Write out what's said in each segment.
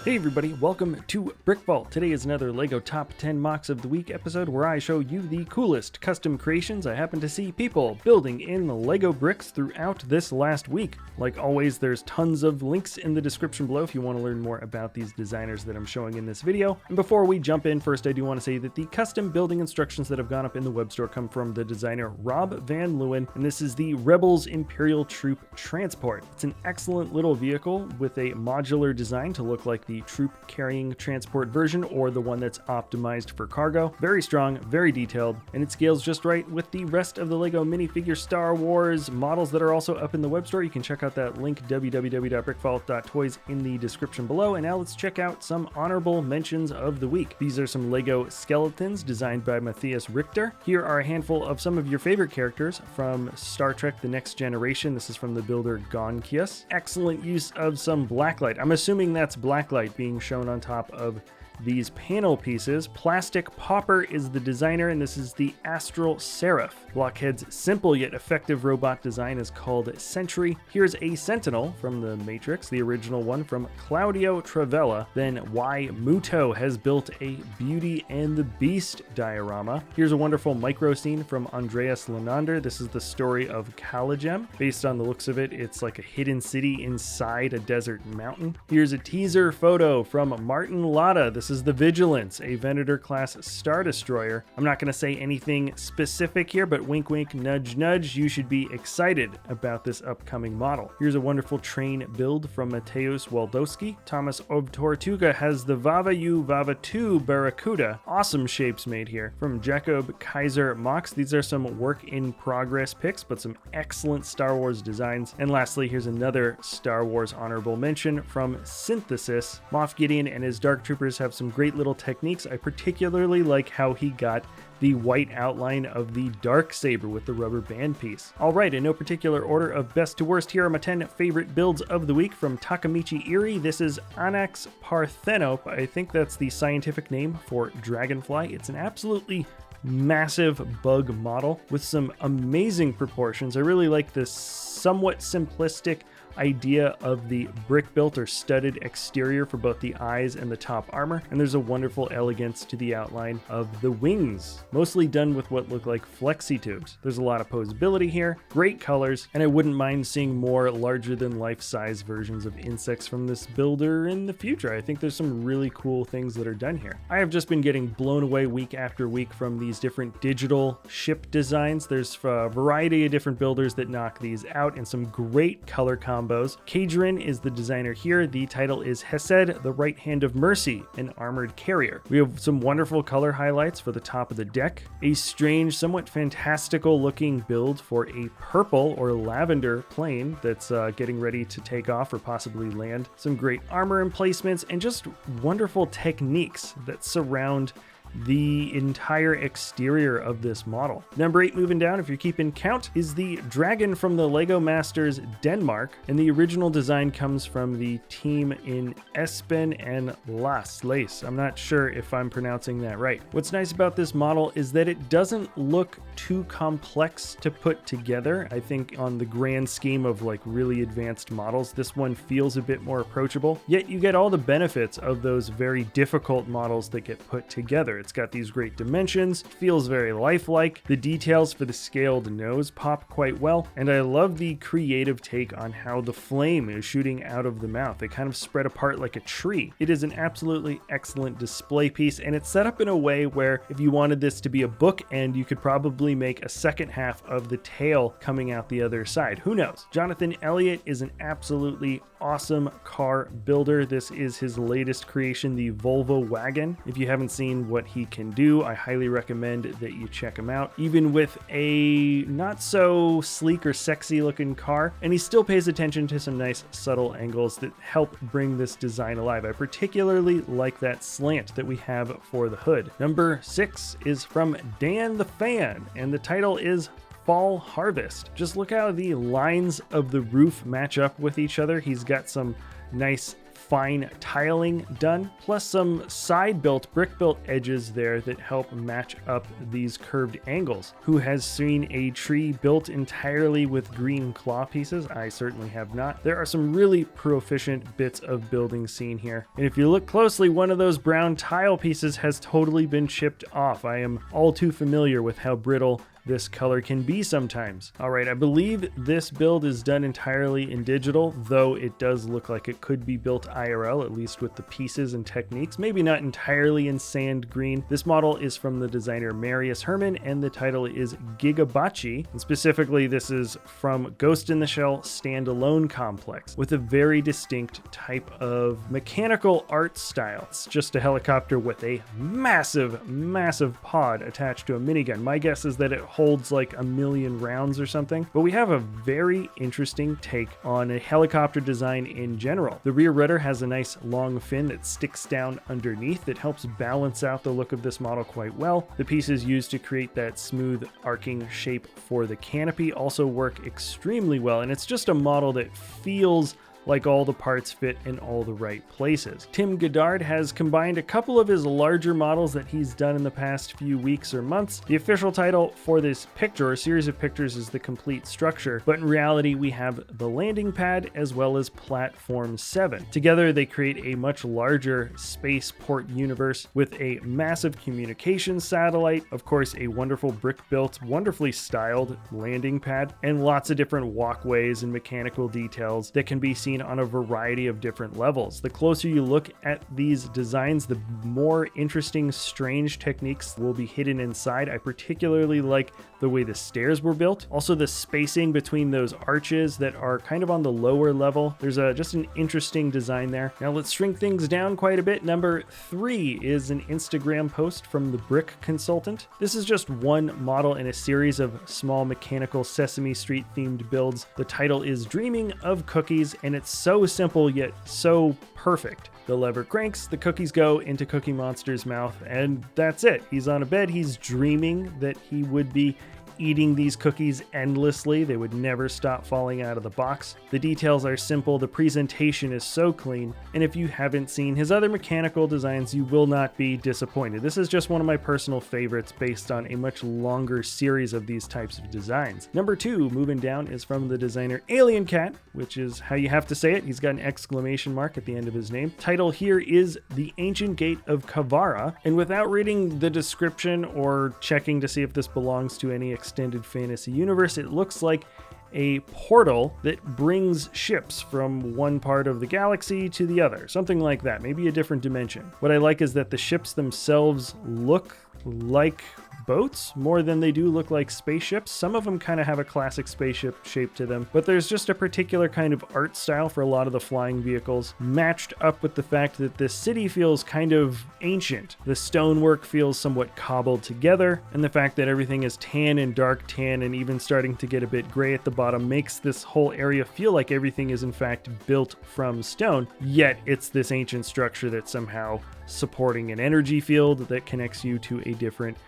Hey everybody, welcome to BrickVault. Today is another LEGO Top 10 Mocks of the Week episode where I show you the coolest custom creations I happen to see people building in LEGO bricks throughout this last week. Like always, there's tons of links in the description below if you want to learn more about these designers that I'm showing in this video. And before we jump in, first I do want to say that the custom building instructions that have gone up in the web store come from the designer Rob Van Leeuwen, and this is the Rebels Imperial Troop Transport. It's an excellent little vehicle with a modular design to look like the troop carrying transport version or the one that's optimized for cargo. Very strong, very detailed, and it scales just right with the rest of the LEGO minifigure Star Wars models that are also up in the web store. You can check out that link, www.brickvault.toys, in the description below. And now let's check out some honorable mentions of the week. These are some LEGO skeletons designed by Matthias Richter. Here are a handful of some of your favorite characters from Star Trek The Next Generation. This is from the builder Gonkius. Excellent use of some blacklight. I'm assuming that's blacklight being shown on top of these panel pieces. Plastic Popper is the designer, and this is the Astral Seraph. Blockhead's simple yet effective robot design is called Sentry. Here's a Sentinel from the Matrix, the original one from Claudio Travella. Then Y Muto has built a Beauty and the Beast diorama. Here's a wonderful micro scene from Andreas Lenander. This is the story of Kalagem. Based on the looks of it, it's like a hidden city inside a desert mountain. Here's a teaser photo from Martin Latta. This is the Vigilance, a Venator-class Star Destroyer. I'm not going to say anything specific here, but wink wink, nudge nudge, you should be excited about this upcoming model. Here's a wonderful train build from Mateusz Waldowski. Thomas of Tortuga has the Vava U Vava 2 Barracuda. Awesome shapes made here. From Jacob Kaiser MOCs, these are some work-in-progress pics, but some excellent Star Wars designs. And lastly, here's another Star Wars honorable mention from Synthesis. Moff Gideon and his Dark Troopers have some great little techniques. I particularly like how he got the white outline of the dark saber with the rubber band piece. All right, in no particular order of best to worst, here are my 10 favorite builds of the week from Takamichi Irie. This is Anax Parthenope. I think that's the scientific name for Dragonfly. It's an absolutely massive bug model with some amazing proportions. I really like this somewhat simplistic idea of the brick built or studded exterior for both the eyes and the top armor, and there's a wonderful elegance to the outline of the wings, mostly done with what look like flexi tubes. There's a lot of posability here, great colors, and I wouldn't mind seeing more larger than life size versions of insects from this builder in the future. I think there's some really cool things that are done here. I have just been getting blown away week after week from these different digital ship designs. There's a variety of different builders that knock these out in some great color combos. Cagerrin is the designer here. The title is Hesed, the Right Hand of Mercy, an armored carrier. We have some wonderful color highlights for the top of the deck, a strange, somewhat fantastical looking build for a purple or lavender plane that's getting ready to take off or possibly land, some great armor emplacements, and just wonderful techniques that surround the entire exterior of this model. Number 8, moving down, if you're keeping count, is the Dragon from the LEGO Masters Denmark, and the original design comes from the team in Espen and Lasse. I'm not sure if I'm pronouncing that right. What's nice about this model is that it doesn't look too complex to put together. I think on the grand scheme of like really advanced models, this one feels a bit more approachable, yet you get all the benefits of those very difficult models that get put together. It's got these great dimensions, feels very lifelike. The details for the scaled nose pop quite well, and I love the creative take on how the flame is shooting out of the mouth. They kind of spread apart like a tree. It is an absolutely excellent display piece, and it's set up in a way where if you wanted this to be a bookend, you could probably make a second half of the tail coming out the other side. Who knows? Jonathan Elliot is an absolutely awesome car builder. This is his latest creation, the Volvo Wagon. If you haven't seen what he can do, I highly recommend that you check him out. Even with a not so sleek or sexy looking car, and he still pays attention to some nice subtle angles that help bring this design alive. I particularly like that slant that we have for the hood. Number 6 is from Dan the Fan, and the title is Fall Harvest. Just look how the lines of the roof match up with each other. He's got some nice fine tiling done, plus some side-built, brick-built edges there that help match up these curved angles. Who has seen a tree built entirely with green claw pieces? I certainly have not. There are some really proficient bits of building seen here. And if you look closely, one of those brown tile pieces has totally been chipped off. I am all too familiar with how brittle this color can be sometimes. All right, I believe this build is done entirely in digital, though it does look like it could be built IRL, at least with the pieces and techniques. Maybe not entirely in sand green. This model is from the designer Marius Herrmann, and the title is Jigabachi. And specifically, this is from Ghost in the Shell standalone complex with a very distinct type of mechanical art style. It's just a helicopter with a massive, massive pod attached to a minigun. My guess is that it holds like 1 million rounds or something, but we have a very interesting take on a helicopter design in general. The rear rudder has a nice long fin that sticks down underneath that helps balance out the look of this model quite well. The pieces used to create that smooth arcing shape for the canopy also work extremely well, and it's just a model that feels like all the parts fit in all the right places. Tim Goddard has combined a couple of his larger models that he's done in the past few weeks or months. The official title for this picture or series of pictures is The Complete Structure, but in reality we have the landing pad as well as Platform 7. Together they create a much larger spaceport universe with a massive communications satellite, of course a wonderful brick-built, wonderfully styled landing pad, and lots of different walkways and mechanical details that can be seen on a variety of different levels. The closer you look at these designs, the more interesting, strange techniques will be hidden inside. I particularly like the way the stairs were built. Also the spacing between those arches that are kind of on the lower level. There's just an interesting design there. Now let's shrink things down quite a bit. Number 3 is an Instagram post from the Brick Consultant. This is just one model in a series of small mechanical Sesame Street themed builds. The title is Dreaming of Cookies, and it's so simple yet so perfect. The lever cranks, the cookies go into Cookie Monster's mouth, and that's it. He's on a bed, he's dreaming that he would be eating these cookies endlessly. They would never stop falling out of the box. The details are simple, the presentation is so clean, and if you haven't seen his other mechanical designs, you will not be disappointed. This is just one of my personal favorites based on a much longer series of these types of designs. Number 2, moving down, is from the designer Aliencat, which is how you have to say it. He's got an exclamation mark at the end of his name. Title here is The Ancient Gate of Quarava, and without reading the description or checking to see if this belongs to any extended fantasy universe, it looks like a portal that brings ships from one part of the galaxy to the other, something like that, maybe a different dimension. What I like is that the ships themselves look like boats more than they do look like spaceships. Some of them kind of have a classic spaceship shape to them, but there's just a particular kind of art style for a lot of the flying vehicles, matched up with the fact that this city feels kind of ancient. The stonework feels somewhat cobbled together, and the fact that everything is tan and dark tan and even starting to get a bit gray at the bottom makes this whole area feel like everything is in fact built from stone, yet it's this ancient structure that's somehow supporting an energy field that connects you to a different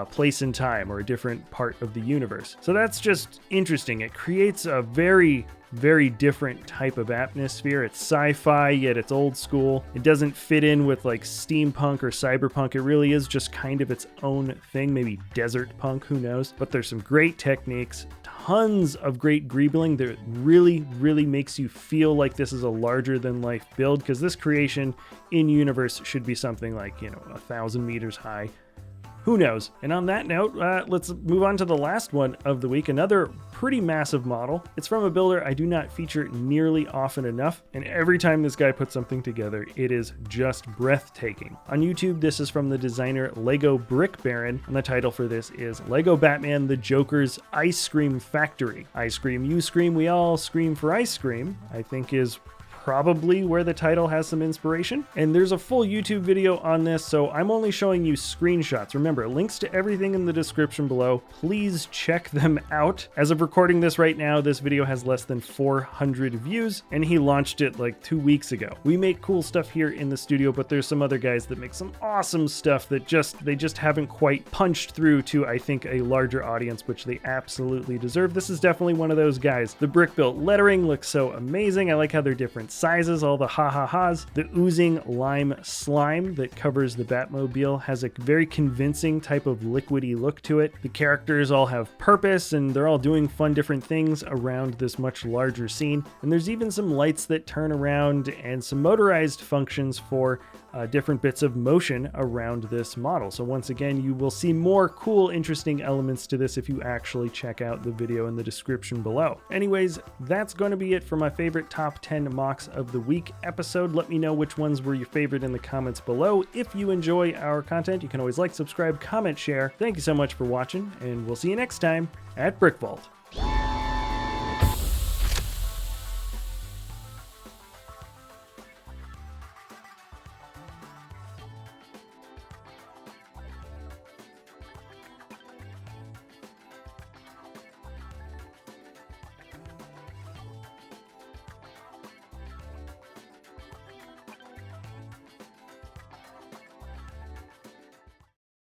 place in time or a different part of the universe. So that's just interesting. It creates a very, very different type of atmosphere. It's sci-fi, yet it's old school. It doesn't fit in with like steampunk or cyberpunk. It really is just kind of its own thing, maybe desert punk, who knows. But there's some great techniques, tons of great greebling that really, really makes you feel like this is a larger than life build, because this creation in universe should be something like, 1,000 meters high. Who knows? And on that note, let's move on to the last one of the week, another pretty massive model. It's from a builder I do not feature nearly often enough, and every time this guy puts something together, it is just breathtaking. On YouTube, this is from the designer LegoBrickbaron, and the title for this is Lego Batman the Joker's Ice Cream Factory. I scream, you scream, we all scream for ice cream, I think is probably where the title has some inspiration. And there's a full YouTube video on this, so I'm only showing you screenshots. Remember, links to everything in the description below. Please check them out. As of recording this right now, this video has less than 400 views, and he launched it like 2 weeks ago. We make cool stuff here in the studio, but there's some other guys that make some awesome stuff that they just haven't quite punched through to, I think, a larger audience, which they absolutely deserve. This is definitely one of those guys. The brick-built lettering looks so amazing. I like how they're different sizes, all the ha-ha-has. The oozing lime slime that covers the Batmobile has a very convincing type of liquidy look to it. The characters all have purpose, and they're all doing fun different things around this much larger scene. And there's even some lights that turn around and some motorized functions for different bits of motion around this model. So once again, you will see more cool, interesting elements to this if you actually check out the video in the description below. Anyways, that's going to be it for my favorite top 10 MOCs of the week episode. Let me know which ones were your favorite in the comments below. If you enjoy our content, you can always like, subscribe, comment, share. Thank you so much for watching, and we'll see you next time at BrickVault.